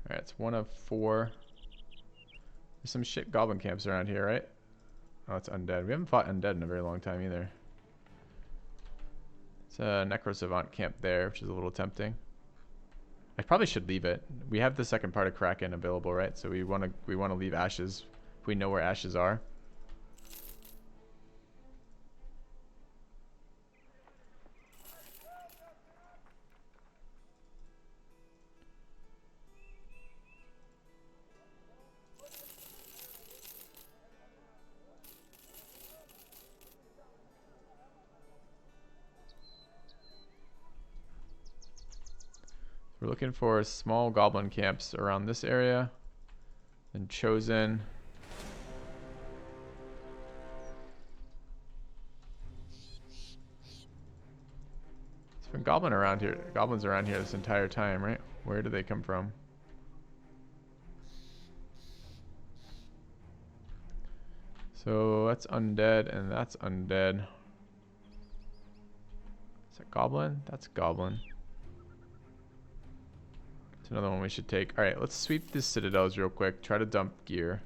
Alright, it's 1 of 4. There's some shit goblin camps around here, right? Oh, it's undead. We haven't fought undead in a very long time either. It's a necro-savant camp there, which is a little tempting. I probably should leave it. We have the second part of Kraken available, right? So we want to leave ashes if we know where ashes are. We're looking for small goblin camps around this area. And chosen. There's been goblins around here this entire time, right? Where do they come from? So that's undead and that's undead. Is that goblin? That's goblin. It's another one we should take. Alright, let's sweep these citadels real quick. Try to dump gear.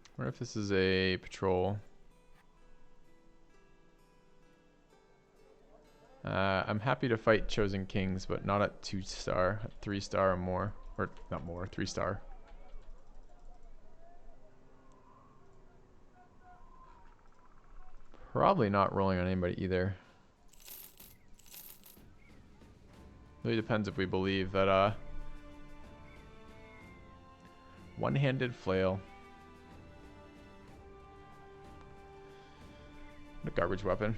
I wonder if this is a patrol. I'm happy to fight Chosen Kings, but not at 2-star, at 3-star or more. Or, not more, 3-star. Probably not rolling on anybody either. Really depends if we believe that, one-handed flail. What a garbage weapon.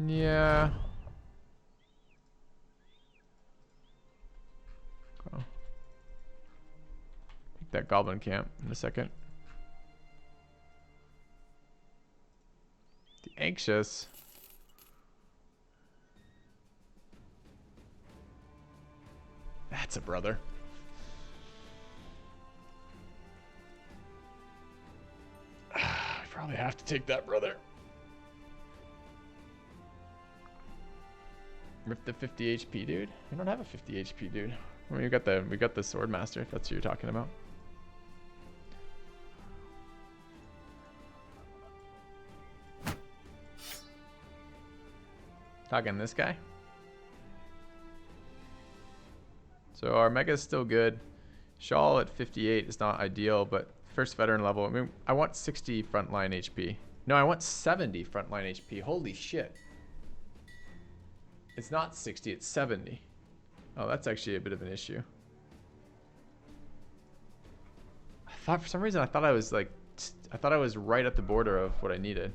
Yeah. Oh. Take that goblin camp in a second. The anxious. That's a brother. I probably have to take that brother. Rip the 50 HP, dude. We don't have a 50 HP, dude. Well, we got the swordmaster, if that's what you're talking about. Talking this guy. So our mega is still good. Shawl at 58 is not ideal, but first veteran level. I mean, I want 60 frontline HP. No, I want 70 frontline HP. Holy shit. It's not 60, it's 70. Oh, that's actually a bit of an issue. I thought for some reason I thought I was right at the border of what I needed.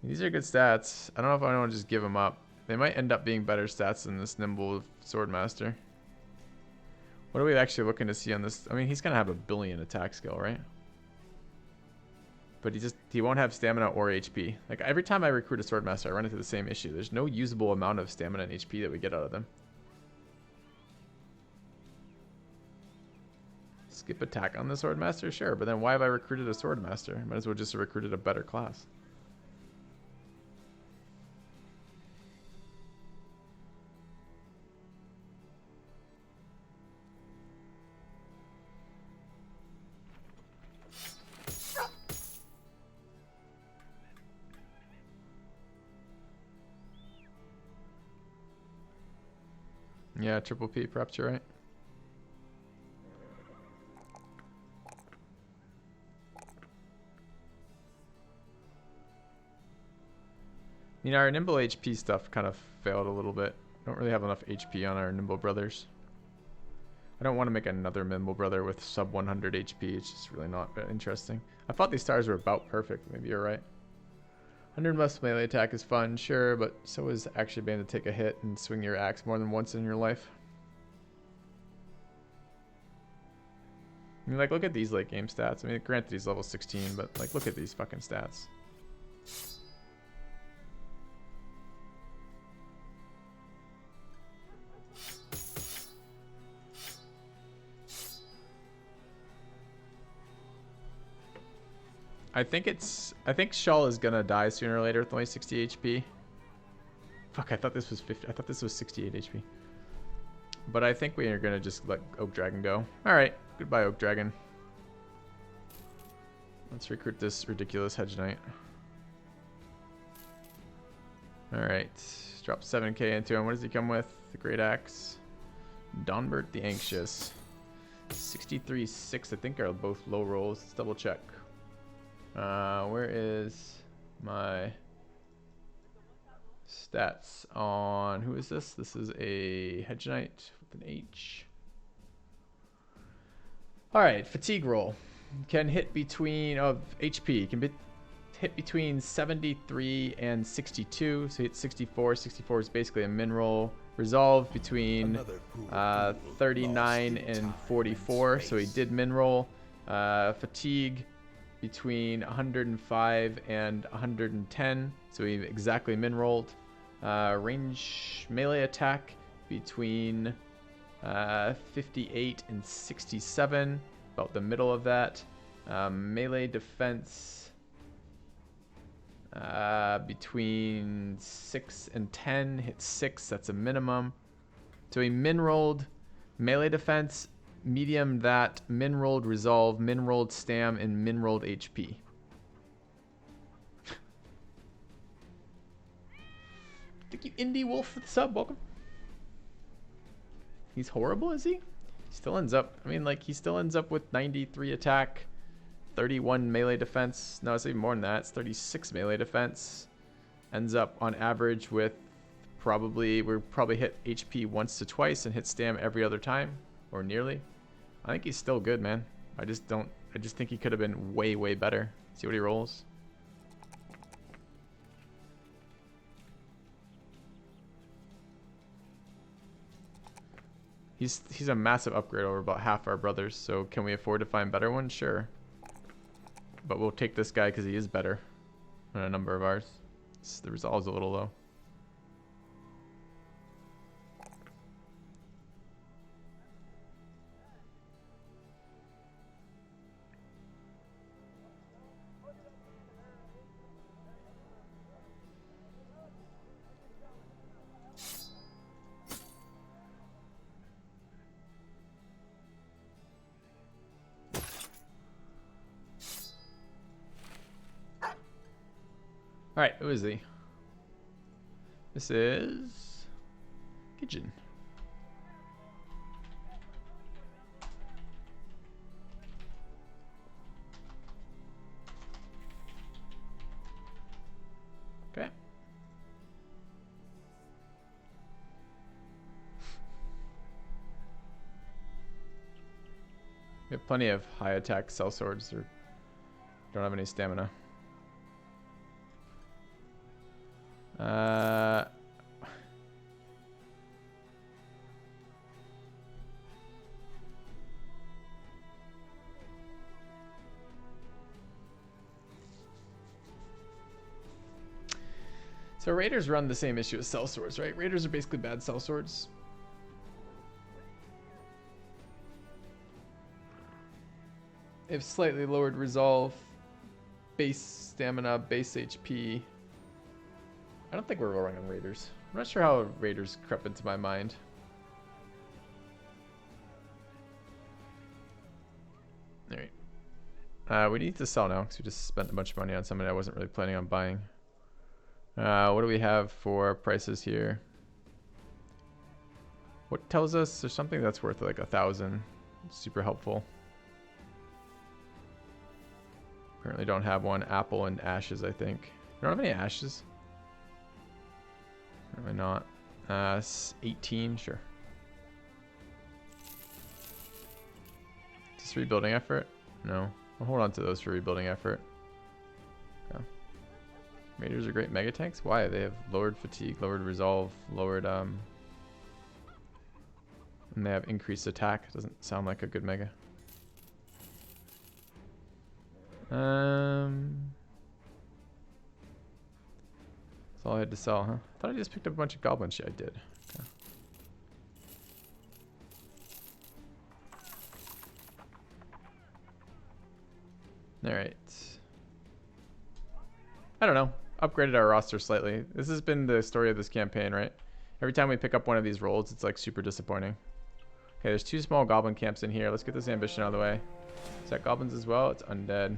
These are good stats. I don't know if I want to just give them up. They might end up being better stats than this nimble swordmaster. What are we actually looking to see on this? I mean, he's gonna have a billion attack skill, right? But he won't have stamina or HP. Like every time I recruit a swordmaster, I run into the same issue. There's no usable amount of stamina and HP that we get out of them. Skip attack on the swordmaster, sure, but then why have I recruited a swordmaster? Might as well just have recruited a better class. Yeah, triple P, perhaps you're right. You know, our nimble HP stuff kind of failed a little bit. Don't really have enough HP on our nimble brothers. I don't want to make another nimble brother with sub 100 HP. It's just really not interesting. I thought these stars were about perfect. Maybe you're right. 100 plus melee attack is fun, sure, but so is actually being able to take a hit and swing your axe more than once in your life. I mean, like, look at these late game stats. I mean, granted he's level 16, but like, look at these fucking stats. I think Shawl is gonna die sooner or later with only 60 HP. Fuck, I thought this was 50. I thought this was 68 HP. But I think we are gonna just let Oak Dragon go. Alright, goodbye Oak Dragon. Let's recruit this ridiculous Hedge Knight. Alright, drop 7k into him. What does he come with? The Great Axe. Donbert the Anxious. 63-6, I think are both low rolls. Let's double check. Where is my stats on, who is this? This is a Hedge Knight with an H. Alright, fatigue roll. Can hit between, HP, can hit between 73 and 62, so hit 64. 64 is basically a min roll. Resolve between 39 and 44, so he did min roll. Fatigue between 105 and 110, so he exactly min rolled. Range melee attack between 58 and 67, about the middle of that. Melee defense between 6 and 10, hit 6, that's a minimum. So he min rolled melee defense, medium that, min rolled resolve, min rolled stam, and min rolled HP. Thank you, Indie Wolf, for the sub. Welcome. He's horrible, is he? He still ends up, I mean, like, he still ends up with 93 attack, 31 melee defense. No, it's even more than that. It's 36 melee defense. Ends up on average with we'll probably hit HP once to twice and hit stam every other time, or nearly. I think he's still good, man. I just think he could have been way, way better. See what he rolls. He's a massive upgrade over about half our brothers, so can we afford to find better ones? Sure. But we'll take this guy because he is better than a number of ours. The resolve's a little low. Alright, who is he? This is Kitchen. Okay. We have plenty of high attack sellswords or don't have any stamina. So Raiders run the same issue as sellswords, right? Raiders are basically bad sellswords. They have slightly lowered resolve, base stamina, base HP. I don't think we're rolling on Raiders. I'm not sure how Raiders crept into my mind. Alright. We need to sell now because we just spent a bunch of money on something I wasn't really planning on buying. What do we have for prices here? What tells us there's something that's worth like 1,000? Super helpful. Currently don't have one. Apple and ashes, I think. You don't have any ashes? Probably not. 18, sure. Is this rebuilding effort? No. I'll hold on to those for rebuilding effort. Okay. Raiders are great mega tanks. Why? They have lowered fatigue, lowered resolve, lowered and they have increased attack. Doesn't sound like a good mega. That's all I had to sell, huh? I thought I just picked up a bunch of goblin shit. I did. Okay. Alright. I don't know, upgraded our roster slightly. This has been the story of this campaign, right? Every time we pick up one of these rolls, it's like super disappointing. Okay, there's 2 small goblin camps in here. Let's get this ambition out of the way. Is that goblins as well? It's undead.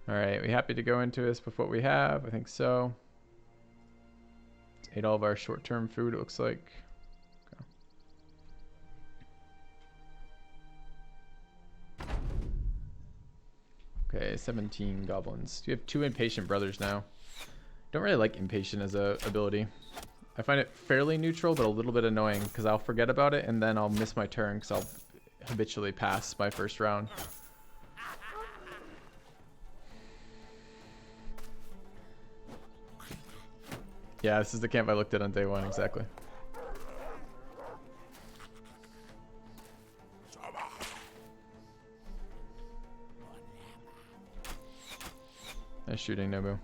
Alright, we happy to go into this with what we have? I think so. Ate all of our short-term food, it looks like. Okay, 17 goblins. We have 2 impatient brothers now. Don't really like impatient as a ability. I find it fairly neutral, but a little bit annoying because I'll forget about it and then I'll miss my turn because I'll habitually pass my first round. Yeah, this is the camp I looked at on day 1, exactly. Nice shooting, Nobu.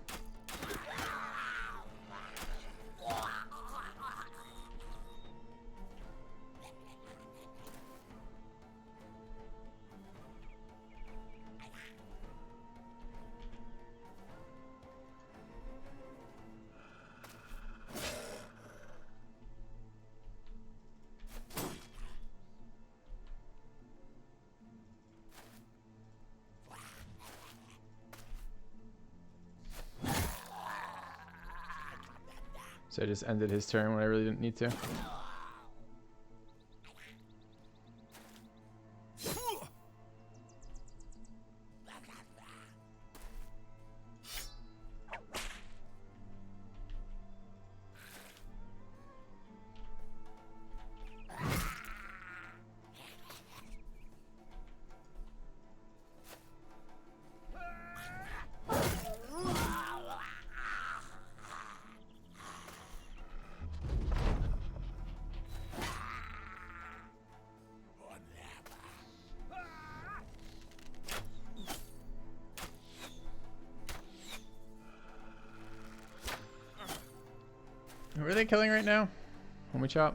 So I just ended his turn when I really didn't need to. Who are they killing right now? When we chop?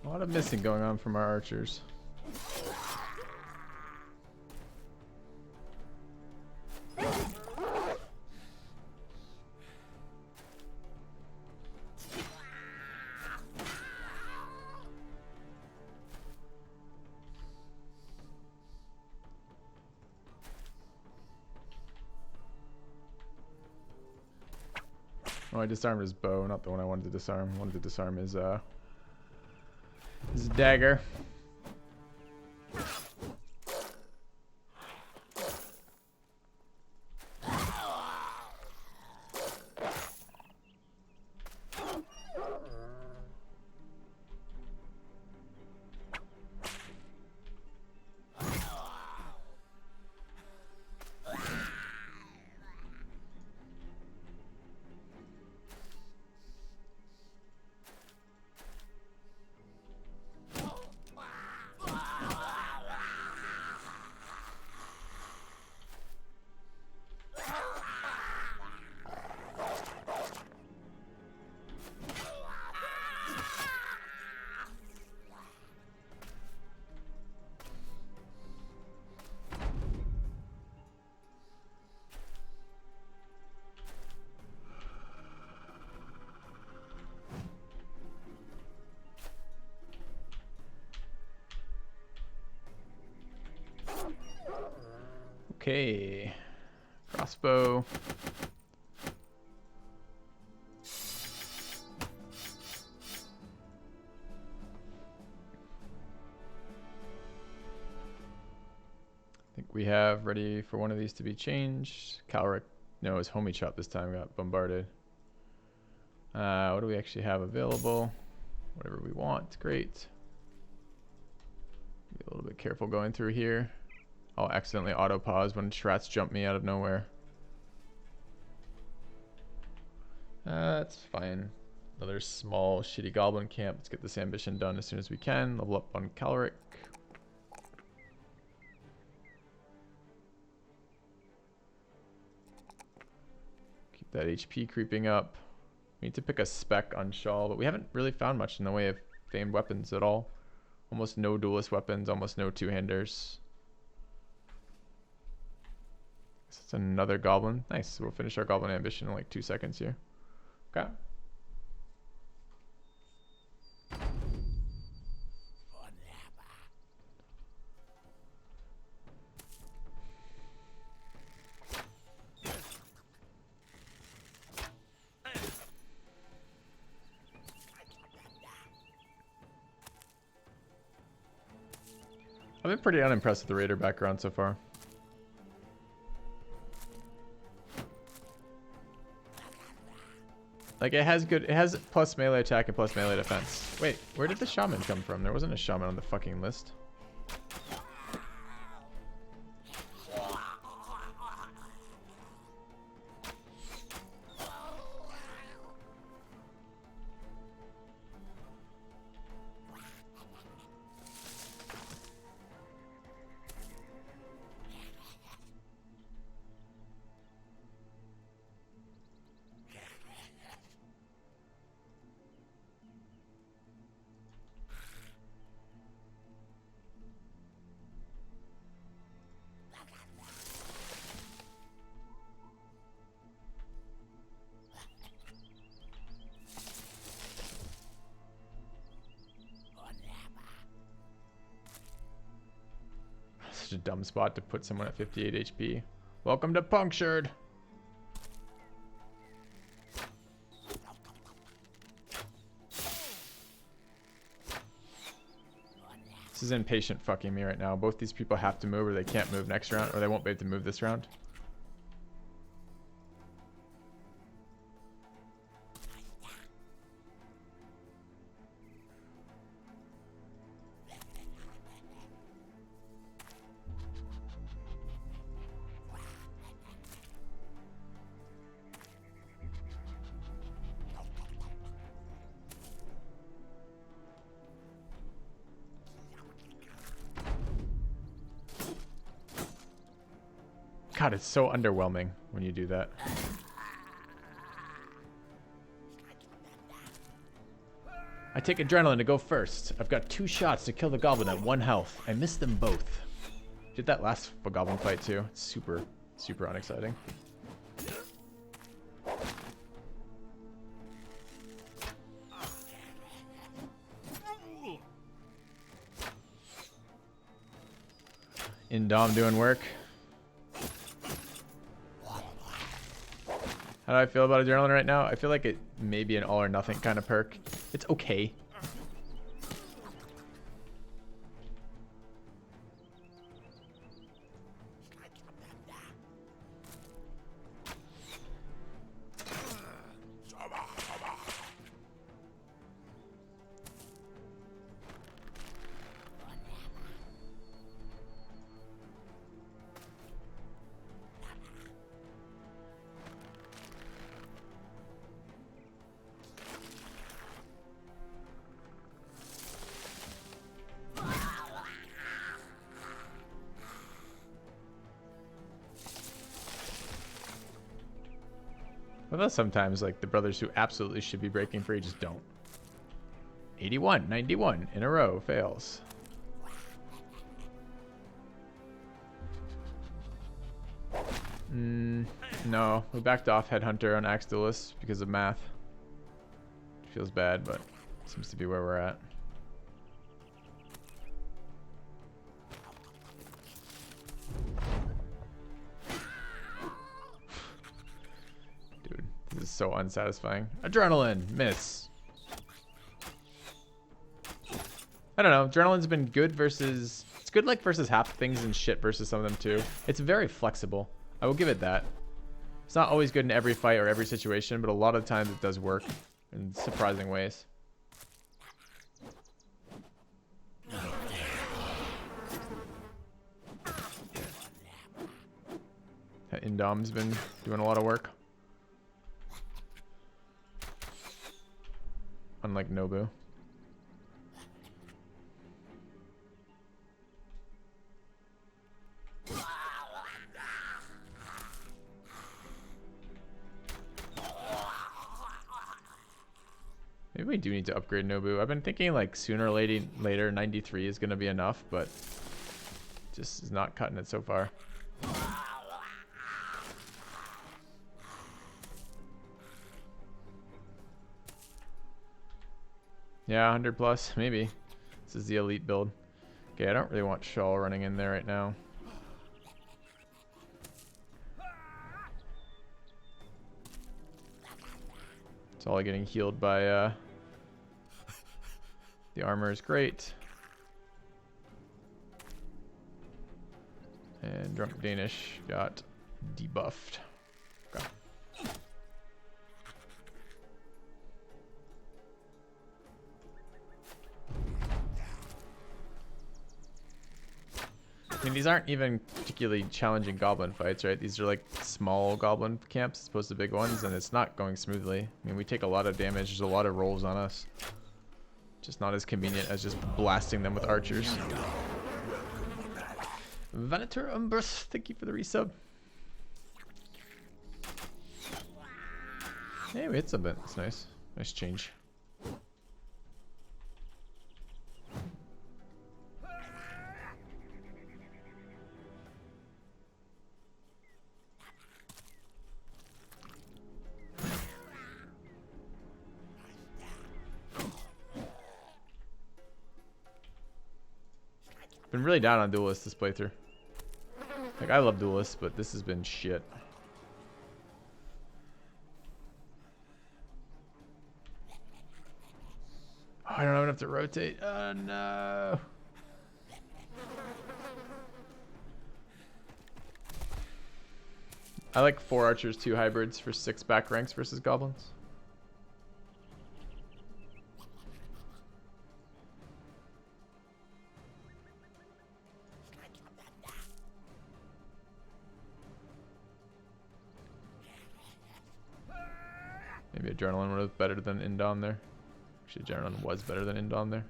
A lot of missing going on from our archers. Oh, I disarmed his bow, not the one I wanted to disarm. I wanted to disarm his dagger. Okay. Crossbow. I think we have ready for one of these to be changed. Calric, no, his homie chop this time got bombarded. What do we actually have available? Whatever we want, great. Be a little bit careful going through here. I'll accidentally auto pause when Shrats jump me out of nowhere. That's fine. Another small shitty goblin camp. Let's get this ambition done as soon as we can. Level up on Calric. Keep that HP creeping up. We need to pick a spec on Shawl, but we haven't really found much in the way of famed weapons at all. Almost no duelist weapons, almost no two-handers. It's another goblin. Nice. So we'll finish our goblin ambition in like 2 seconds here. Okay. I've been pretty unimpressed with the Raider background so far. Like it has plus melee attack and plus melee defense. Wait, where did the shaman come from? There wasn't a shaman on the fucking list. Such a dumb spot to put someone at 58 HP. Welcome to Punctured. This is impatient fucking me right now. Both these people have to move or they can't move next round, or they won't be able to move this round. God, it's so underwhelming when you do that. I take adrenaline to go first. I've got 2 shots to kill the goblin at 1 health. I missed them both. Did that last goblin fight too. It's super, super unexciting. Indom doing work. How do I feel about adrenaline right now? I feel like it may be an all or nothing kind of perk. It's okay. Well, sometimes like the brothers who absolutely should be breaking free just don't. 81, 91 in a row fails. No, we backed off Headhunter on Axe Duelist because of math. Feels bad, but seems to be where we're at. is so unsatisfying. Adrenaline, miss. I don't know. Adrenaline's been good versus... It's good like versus half things and shit versus some of them too. It's very flexible. I will give it that. It's not always good in every fight or every situation, but a lot of times it does work in surprising ways. Indom's been doing a lot of work. Unlike Nobu. Maybe we do need to upgrade Nobu. I've been thinking like sooner or later 93 is going to be enough, but just is not cutting it so far. Yeah, 100 plus, maybe. This is the elite build. Okay, I don't really want Shawl running in there right now. It's all getting healed by the armor is great. And Drunk Danish got debuffed. Okay. I mean, these aren't even particularly challenging goblin fights, right? These are like small goblin camps as opposed to big ones, and it's not going smoothly. I mean, we take a lot of damage. There's a lot of rolls on us. Just not as convenient as just blasting them with archers. Venator Umbrus, thank you for the resub. Hey, we hit something. That's nice. Nice change. Been really down on duelists this playthrough. Like, I love duelists, but this has been shit. Oh, I don't have enough to rotate. Oh no. I like 4 archers, 2 hybrids for 6 back ranks versus goblins. Maybe Adrenaline was better than Indom there. Actually, Adrenaline was better than Indom there.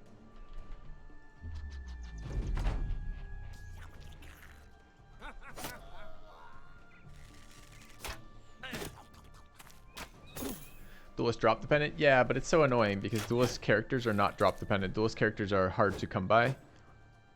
Duelist drop dependent? Yeah, but it's so annoying because duelist characters are not drop dependent. Duelist characters are hard to come by.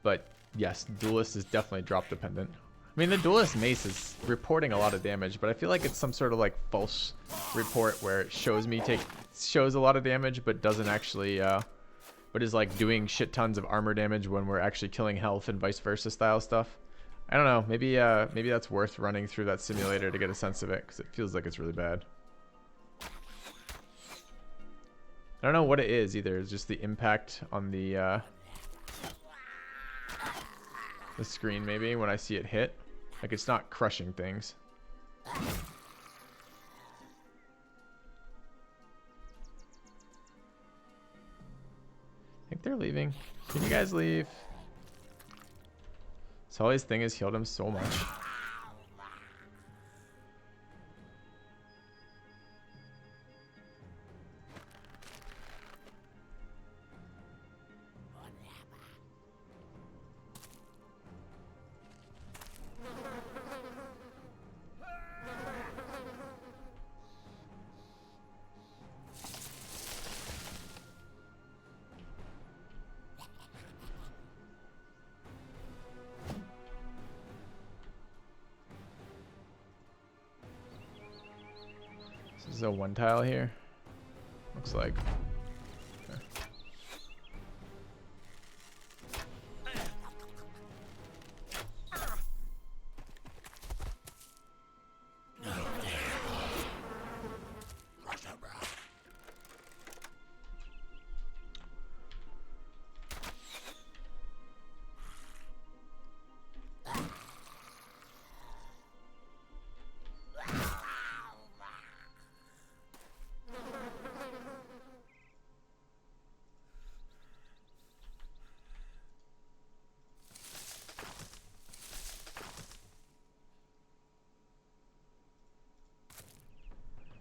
But yes, duelist is definitely drop dependent. I mean, the duelist mace is reporting a lot of damage, but I feel like it's some sort of like false report where it shows a lot of damage, but doesn't actually, but is like doing shit tons of armor damage when we're actually killing health and vice versa style stuff. I don't know. Maybe that's worth running through that simulator to get a sense of it, because it feels like it's really bad. I don't know what it is either. It's just the impact on the screen maybe when I see it hit. Like, it's not crushing things. I think they're leaving. Can you guys leave? Sully's thing has healed him so much. This is a 1 tile here. Looks like. Okay.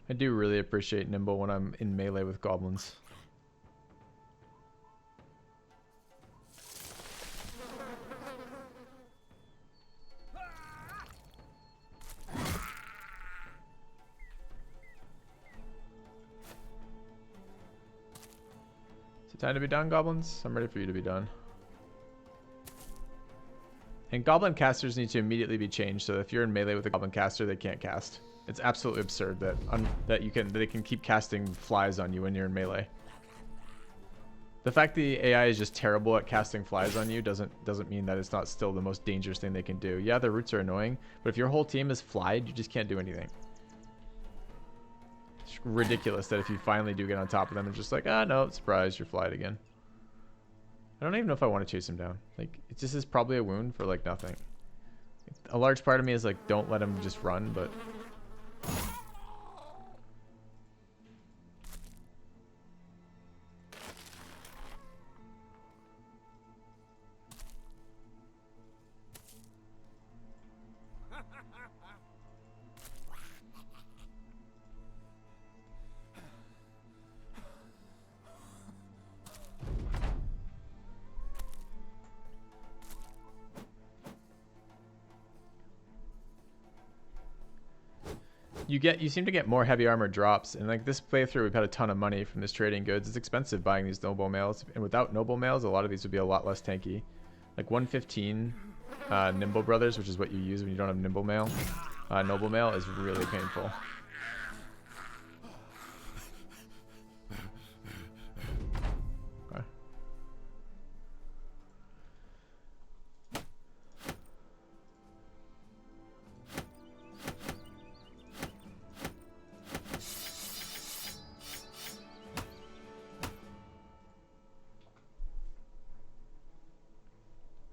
I do really appreciate nimble when I'm in melee with goblins. Is it time to be done, goblins? I'm ready for you to be done. And goblin casters need to immediately be changed, so if you're in melee with a goblin caster, they can't cast. It's absolutely absurd that they can keep casting flies on you when you're in melee. The fact the AI is just terrible at casting flies on you doesn't mean that it's not still the most dangerous thing they can do. Yeah, the roots are annoying, but if your whole team is flied, you just can't do anything. It's ridiculous that if you finally do get on top of them, it's just like, ah, no, surprise, you're flied again. I don't even know if I want to chase him down. Like, it just is probably a wound for like nothing. A large part of me is like, don't let him just run, but you seem to get more heavy armor drops, and like this playthrough we've had a ton of money from this trading goods. It's expensive buying these noble males, and without noble males a lot of these would be a lot less tanky. Like 115 nimble brothers, which is what you use when you don't have nimble male. Noble male is really painful. Okay.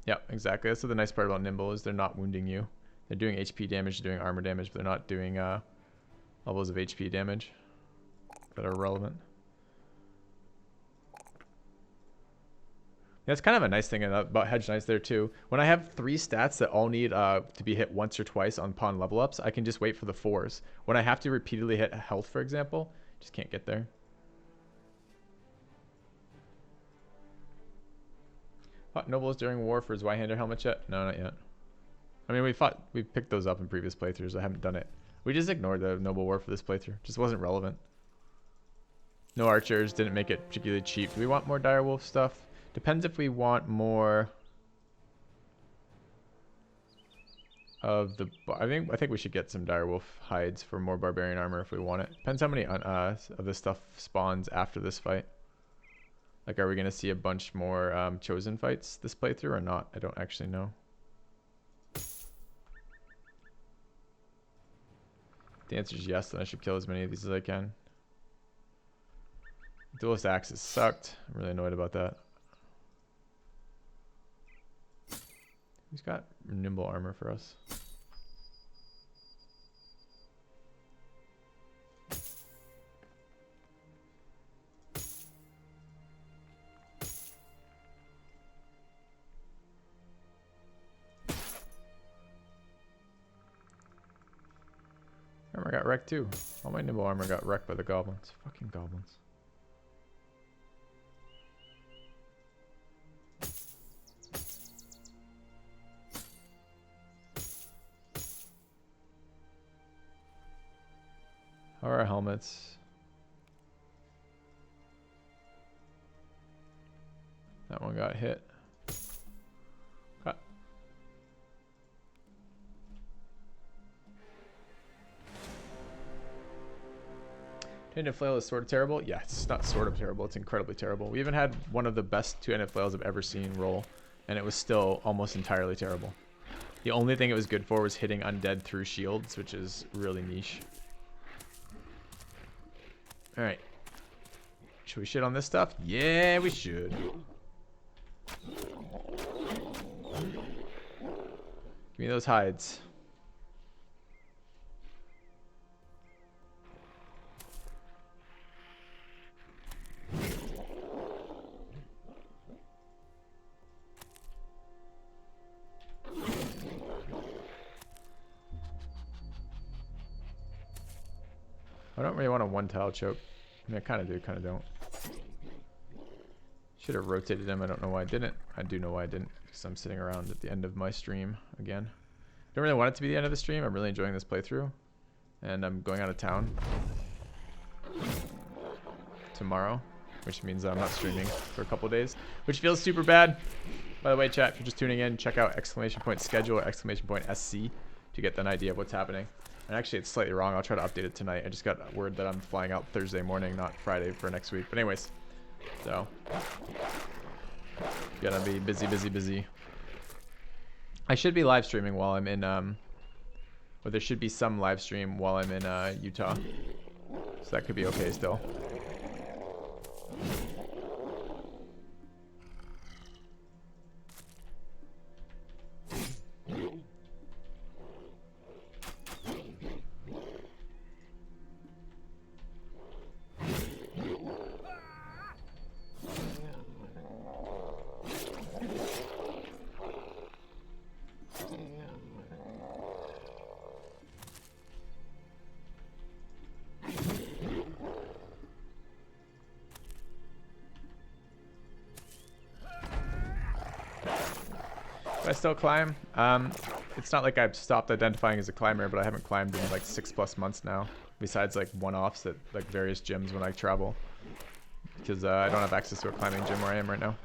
Yeah, exactly. That's what the nice part about nimble is. They're not wounding you. They're doing HP damage, doing armor damage, but they're not doing levels of HP damage that are relevant. That's kind of a nice thing about hedge knights there too. When I have 3 stats that all need to be hit once or twice upon level ups, I can just wait for the 4s. When I have to repeatedly hit health, for example, just can't get there. Fought nobles during war for his Y-hander helmet yet? No, not yet. I mean, we picked those up in previous playthroughs. I haven't done it. We just ignored the noble war for this playthrough. Just wasn't relevant. No archers, didn't make it particularly cheap. Do we want more direwolf stuff? Depends if we want more of the... I think we should get some direwolf hides for more barbarian armor if we want it. Depends how many of this stuff spawns after this fight. Like, are we going to see a bunch more chosen fights this playthrough or not? I don't actually know. The answer is yes, then I should kill as many of these as I can. Duelist axes sucked. I'm really annoyed about that. Who's got nimble armor for us? Armor got wrecked too. All my nimble armor got wrecked by the goblins. Fucking goblins. How are our helmets? That one got hit. Got. Two-handed flail is sort of terrible. Yeah, it's not sort of terrible. It's incredibly terrible. We even had one of the best two-handed flails I've ever seen roll, and it was still almost entirely terrible. The only thing it was good for was hitting undead through shields, which is really niche. All right. Should we shit on this stuff? Yeah, we should. Give me those hides. I don't really want a one tile choke. I mean, I kind of do, kind of don't. Should have rotated him. I don't know why I didn't. I do know why I didn't, because I'm sitting around at the end of my stream again. Don't really want it to be the end of the stream. I'm really enjoying this playthrough. And I'm going out of town tomorrow, which means I'm not streaming for a couple days, which feels super bad. By the way, chat, if you're just tuning in, check out !schedule or !SC to get an idea of what's happening. And actually, it's slightly wrong. I'll try to update it tonight. I just got word that I'm flying out Thursday morning, not Friday for next week. But anyways, so gonna be busy, busy, busy. I should be live streaming while I'm in, or there should be some live stream while I'm in Utah. So that could be okay still. Do I still climb? It's not like I've stopped identifying as a climber, but I haven't climbed in like 6+ months now. Besides like one-offs at like various gyms when I travel, because I don't have access to a climbing gym where I am right now.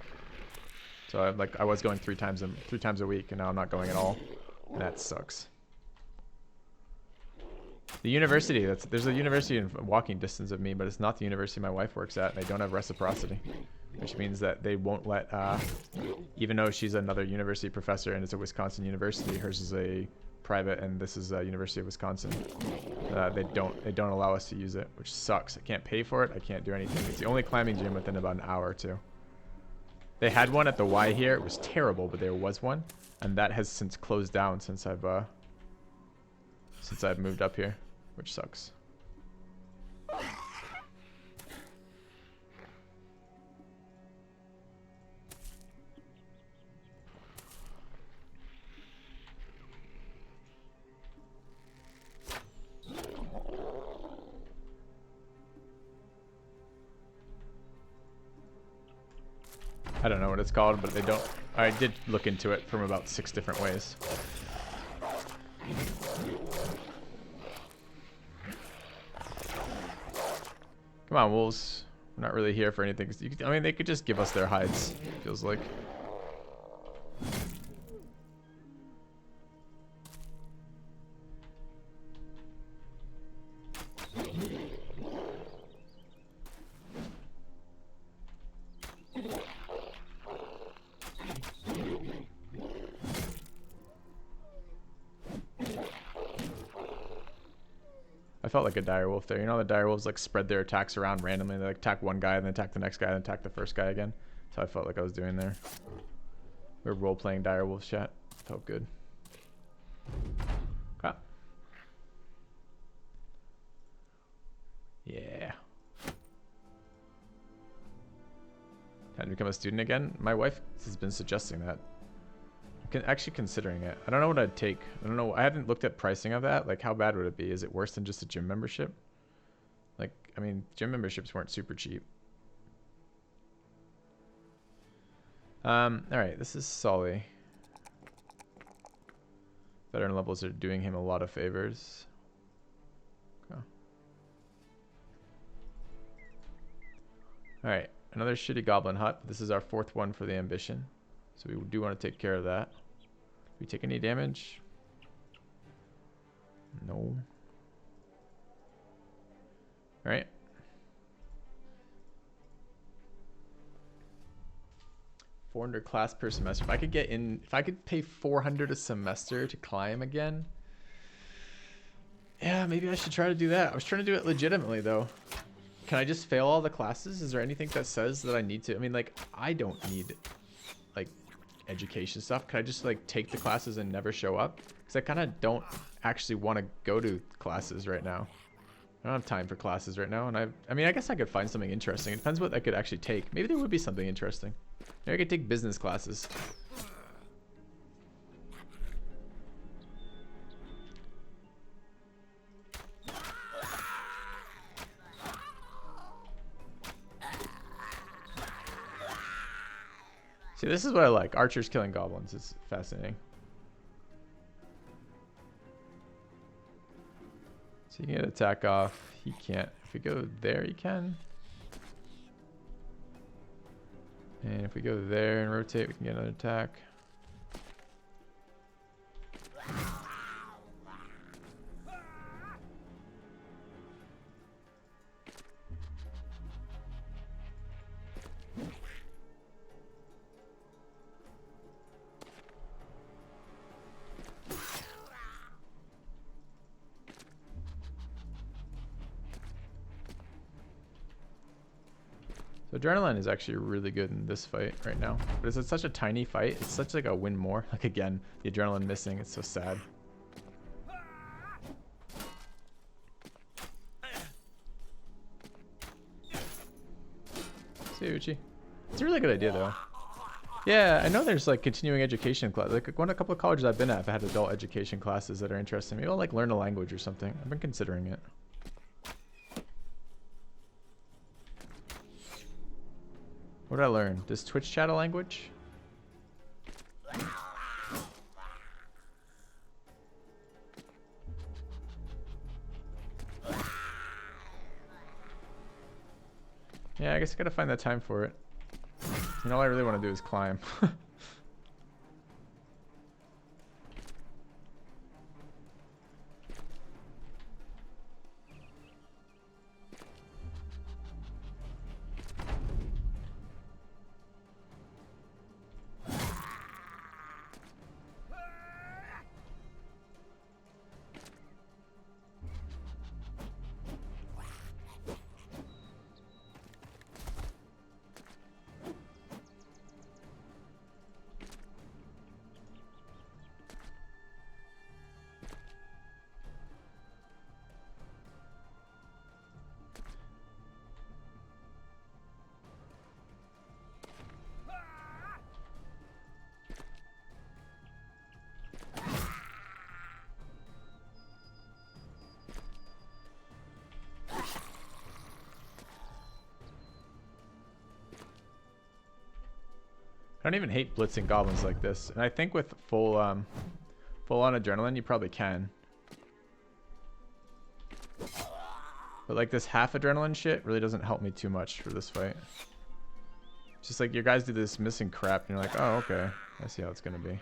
So I was going three times a week, and now I'm not going at all, and that sucks. The university, there's a university in walking distance of me, but it's not the university my wife works at, and they don't have reciprocity, which means that they won't let, even though she's another university professor and it's a Wisconsin university, hers is a private and this is a University of Wisconsin. They don't allow us to use it, which sucks. I can't pay for it. I can't do anything. It's the only climbing gym within about an hour or two. They had one at the Y here. It was terrible, but there was one, and that has since closed down since I've moved up here, which sucks. I don't know what it's called, but they don't. I did look into it from about 6 different ways. Come on, wolves. We're not really here for anything. I mean, they could just give us their hides, it feels like. I felt like a direwolf there. You know, the direwolves like spread their attacks around randomly. They like attack one guy and then attack the next guy and then attack the first guy again. That's how I felt like I was doing there. We were role-playing direwolf chat. Felt good. Okay. Yeah. Time to become a student again? My wife has been suggesting that. Actually considering it. I don't know what I'd take. I don't know. I haven't looked at pricing of that. Like, how bad would it be? Is it worse than just a gym membership? Like, I mean, gym memberships weren't super cheap. All right, this is Solly. Veteran levels are doing him a lot of favors. Okay. All right, another shitty goblin hut. This is our 4th one for the ambition. So we do want to take care of that. Do we take any damage? No. All right. $400 class per semester. If I could get in, if I could pay $400 a semester to climb again, yeah, maybe I should try to do that. I was trying to do it legitimately though. Can I just fail all the classes? Is there anything that says that I need to? I mean, like, I don't need like education stuff. Can I just like take the classes and never show up? Because I kind of don't actually want to go to classes right now. I don't have time for classes right now, and I mean, I guess I could find something interesting. It depends what I could actually take. Maybe there would be something interesting. Maybe I could take business classes. See, this is what I like. Archers killing goblins is fascinating. So you can get attack off. He can't. If we go there, he can. And if we go there and rotate, we can get another attack. So adrenaline is actually really good in this fight right now, but it's such a tiny fight. It's such like a win more. Like again, the adrenaline missing. It's so sad. See Uchi. It's a really good idea though. Yeah, I know there's like continuing education class. Like a couple of colleges I've been at have had adult education classes that are interesting. Maybe I'll like learn a language or something. I've been considering it. What did I learn? Does Twitch chat a language? Yeah, I guess I gotta find that time for it. And all I really want to do is climb. I don't even hate blitzing goblins like this, and I think with full on adrenaline you probably can. But like this half adrenaline shit really doesn't help me too much for this fight. It's just like your guys do this missing crap and you're like, oh okay, I see how it's gonna be.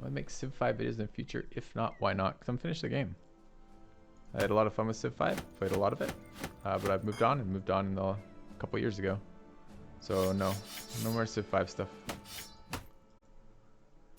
I'll make Civ 5 videos in the future. If not, why not? Because I'm finished the game. I had a lot of fun with Civ 5. Played a lot of it. But I've moved on a couple years ago. So no more Civ 5 stuff.